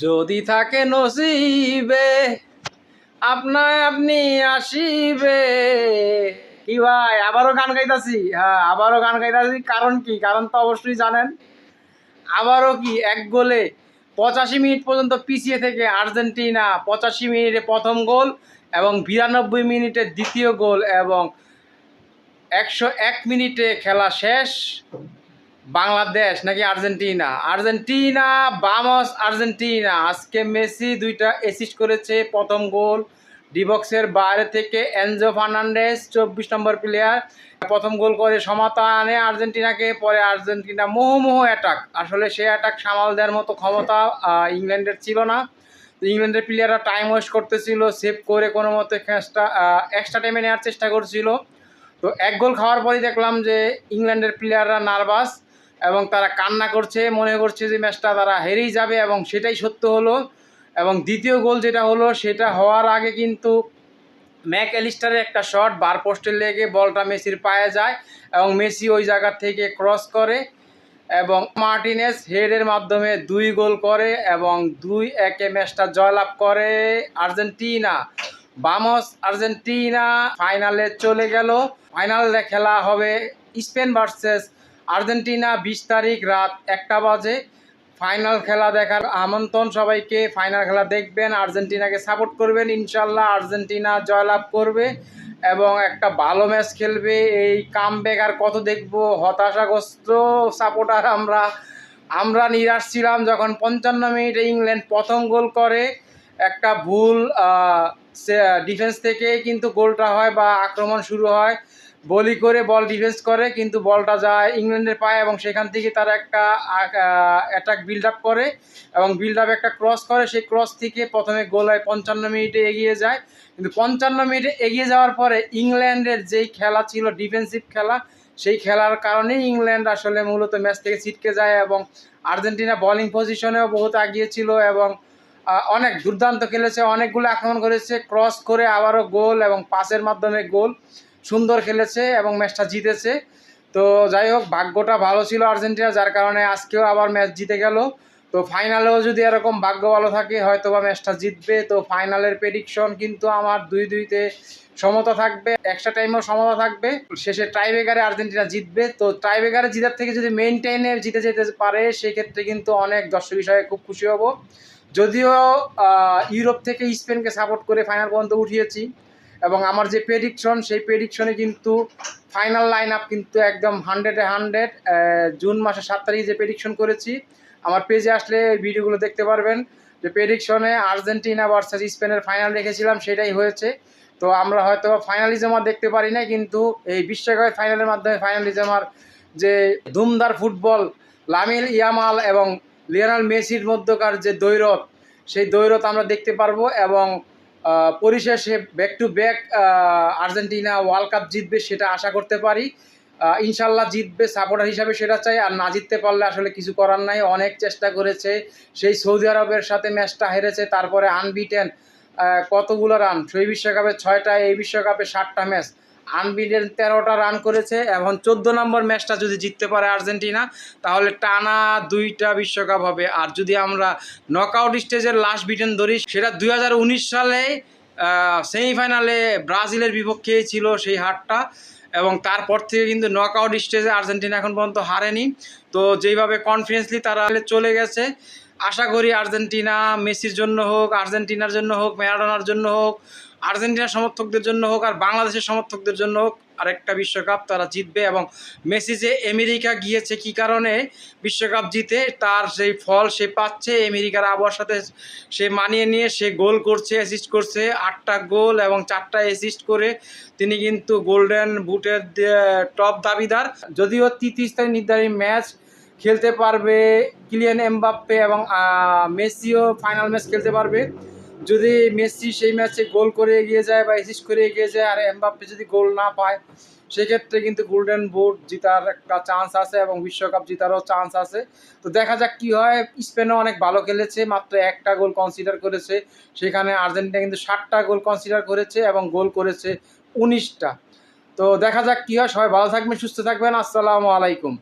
যদি থাকে নসিবে আপনায় আপনি আসিবে। কি ভাই, আবারও গান গাইতাছি? হ্যাঁ, আবারও গান গাইতাছি। কারণ কি? কারণ তো অবশ্যই জানেন। আবারও কি, এক গোলে 85 মিনিট পর্যন্ত পিছিয়ে থেকে আর্জেন্টিনা 85 মিনিটে প্রথম গোল এবং 92 মিনিটে দ্বিতীয় গোল এবং 101 মিনিটে খেলা শেষ। বাংলাদেশ নাকি আর্জেন্টিনা? আর্জেন্টিনা, বামস আর্জেন্টিনা। আজকে মেসি 2টা অ্যাসিস্ট করেছে। প্রথম গোল ডিবক্সের বাইরে থেকে এনজো ফার্নান্ডেস, 24 নম্বর প্লেয়ার, প্রথম গোল করে সমতা আনে আর্জেন্টিনাকে। পরে আর্জেন্টিনা মোহমোহ অ্যাটাক, আসলে সে অ্যাটাক সামাল দেওয়ার মতো ক্ষমতা ইংল্যান্ডের ছিল না। ইংল্যান্ডের প্লেয়াররা টাইম ওয়েস্ট করতেছিল, সেভ করে কোনো মতো এক্সট্রা টাইমে নেওয়ার চেষ্টা করছিল। তো এক গোল খাওয়ার পরই দেখলাম যে ইংল্যান্ডের প্লেয়াররা নার্ভাস এবং তারা কান্না করছে, মনে করছে যে ম্যাচটা তারা হেরেই যাবে, এবং সেটাই সত্য হলো। এবং দ্বিতীয় গোল যেটা হলো, সেটা হওয়ার আগে কিন্তু ম্যাক অ্যালিস্টারের একটা শট বার পোস্টে লেগে বলটা মেসির পায়ে যায় এবং মেসি ওই জায়গা থেকে ক্রস করে এবং মার্টিনেজ হেডের মাধ্যমে 2 গোল করে এবং 2-1 ম্যাচটা জয়লাভ করে আর্জেন্টিনা। বামস আর্জেন্টিনা ফাইনালে চলে গেল। ফাইনালে খেলা হবে স্পেন ভার্সেস আর্জেন্টিনা, 20 তারিখ রাত 1টা বাজে। ফাইনাল খেলা দেখার আমন্ত্রণ সবাইকে। ফাইনাল খেলা দেখবেন, আর্জেন্টিনাকে সাপোর্ট করবেন। ইনশাল্লাহ আর্জেন্টিনা জয়লাভ করবে এবং একটা ভালো ম্যাচ খেলবে। এই কামব্যাক আর কত দেখবো? হতাশাগ্রস্ত সাপোর্টার আমরা নিরাশ ছিলাম যখন 55 মিনিটে ইংল্যান্ড প্রথম গোল করে। একটা ভুল ডিফেন্স থেকে কিন্তু গোলটা হয় বা আক্রমণ শুরু হয়। বলি করে বল ডিফেন্স করে, কিন্তু বলটা যায় ইংল্যান্ডের পায়ে এবং সেখান থেকে তারা একটা অ্যাটাক বিল্ড আপ করে এবং বিল্ড আপ একটা ক্রস করে। সেই ক্রস থেকে প্রথমে গোল হয়, 55 মিনিটে এগিয়ে যায়। কিন্তু 55 মিনিটে এগিয়ে যাওয়ার পরে ইংল্যান্ডের যেই খেলা ছিল ডিফেন্সিভ খেলা, সেই খেলার কারণেই ইংল্যান্ড আসলে মূলত ম্যাচ থেকে ছিটকে যায় এবং আর্জেন্টিনা বোলিং পজিশনেও বহুত এগিয়ে ছিল এবং অনেক দুর্দান্ত খেলেছে, অনেকগুলো আক্রমণ করেছে, ক্রস করে আবারও গোল এবং পাসের মাধ্যমে গোল, সুন্দর খেলেছে এবং ম্যাচটা জিতেছে। তো যাই হোক, ভাগ্যটা ভালো ছিল আর্জেন্টিনা, যার কারণে আজকেও আবার ম্যাচ জিতে গেল। তো ফাইনালেও যদি এরকম ভাগ্য ভালো থাকে হয়তো বা ম্যাচটা জিতবে। তো ফাইনালের প্রেডিকশন কিন্তু আমার 2-2-তে সমতা থাকবে, এক্সট্রা টাইমেও সমতা থাকবে, শেষে টাইব্রেকারে আর্জেন্টিনা জিতবে। তো টাইব্রেকারে জিতার থেকে যদি মেইনটেইনে জিতে যেতে পারে সেক্ষেত্রে কিন্তু অনেক দর্শক হিসাবে খুব খুশি হব। যদিও ইউরোপ থেকে স্পেনকে সাপোর্ট করে ফাইনাল পর্যন্ত উঠিয়েছি এবং আমার যে প্রেডিকশন, সেই প্রেডিকশনে কিন্তু ফাইনাল লাইন আপ কিন্তু একদম 100-এ 100। জুন মাসের 7 তারিখে যে প্রেডিকশন করেছি, আমার পেজে আসলে ভিডিওগুলো দেখতে পারবেন যে প্রেডিকশনে আর্জেন্টিনা ভার্সেস স্পেনের ফাইনাল রেখেছিলাম, সেটাই হয়েছে। তো আমরা হয়তো ফাইনালিজম আর দেখতে পারি না, কিন্তু এই বিশ্বকাপের ফাইনালের মাধ্যমে ফাইনালিজম আর যে ধুমধার ফুটবল, লামিল ইয়ামাল এবং লিওনেল মেসির মধ্যকার যে দ্বৈরথ, সেই দ্বৈরথ আমরা দেখতে পারবো এবং পরিশেষে back to back Argentina world cup জিতবে সেটা আশা করতে পারি। ইনশাল্লাহ জিতবে, সাপোর্টার হিসাবে সেটা চাই। আর না জিততে পারলে আসলে কিছু করার নাই। অনেক চেষ্টা করেছে, সেই সৌদি আরবের সাথে ম্যাচটা হেরেছে, তারপরে আনবিটেন কতগুলো রান, সেই বিশ্বকাপে 6টা, এই বিশ্বকাপে 7টা ম্যাচ, আনবিটেন 13টা রান করেছে এবং 14 নম্বর ম্যাচটা যদি জিততে পারে আর্জেন্টিনা তাহলে টানা 2টা বিশ্বকাপ হবে। আর যদি আমরা নকআউট স্টেজের লাস্ট বিটেন ধরি, সেটা 2019 সালে সেমিফাইনালে ব্রাজিলের বিপক্ষে ছিল সেই হারটা, এবং তারপর থেকে কিন্তু নকআউট স্টেজে আর্জেন্টিনা এখন পর্যন্ত হারেনি। তো যেইভাবে কনফিডেন্সলি তারা চলে গেছে, আশা করি আর্জেন্টিনা, মেসির জন্য হোক, আর্জেন্টিনার জন্য হোক, ম্যারাডোনার জন্য হোক, আর্জেন্টিনার সমর্থকদের জন্য হোক আর বাংলাদেশের সমর্থকদের জন্য হোক, আরেকটা বিশ্বকাপ তারা জিতবে। এবং মেসি যে আমেরিকা গিয়েছে কী কারণে বিশ্বকাপ জিতে, তার সেই ফল সে পাচ্ছে। আমেরিকার আবহাওয়ার সাথে সে মানিয়ে নিয়ে সে গোল করছে, অ্যাসিস্ট করছে, 8টা গোল এবং 4টা অ্যাসিস্ট করে তিনি কিন্তু গোল্ডেন বুটের টপ দাবিদার। যদিও 33 তারিখ নির্ধারিত ম্যাচ খেলতে পারবে কিলিয়ান এমবাপ্পে এবং মেসিও ফাইনাল ম্যাচ খেলতে পারবে। যদি মেসি সেই ম্যাচে গোল করে এগিয়ে যায় বা অ্যাসিস্ট করে এগিয়ে যায় আর এমবাপ্পে যদি গোল না পায়, সেক্ষেত্রে কিন্তু গোল্ডেন বুট জেতার একটা চান্স আছে এবং বিশ্বকাপ জেতারও চান্স আছে। তো দেখা যাক কী হয়। স্পেনও অনেক ভালো খেলেছে, মাত্র 1টা গোল কনসিডার করেছে, সেখানে আর্জেন্টিনা কিন্তু 7টা গোল কনসিডার করেছে এবং গোল করেছে 19টা। তো দেখা যাক কী হয়। সবাই ভালো থাকবেন, সুস্থ থাকবেন। আসসালামু আলাইকুম।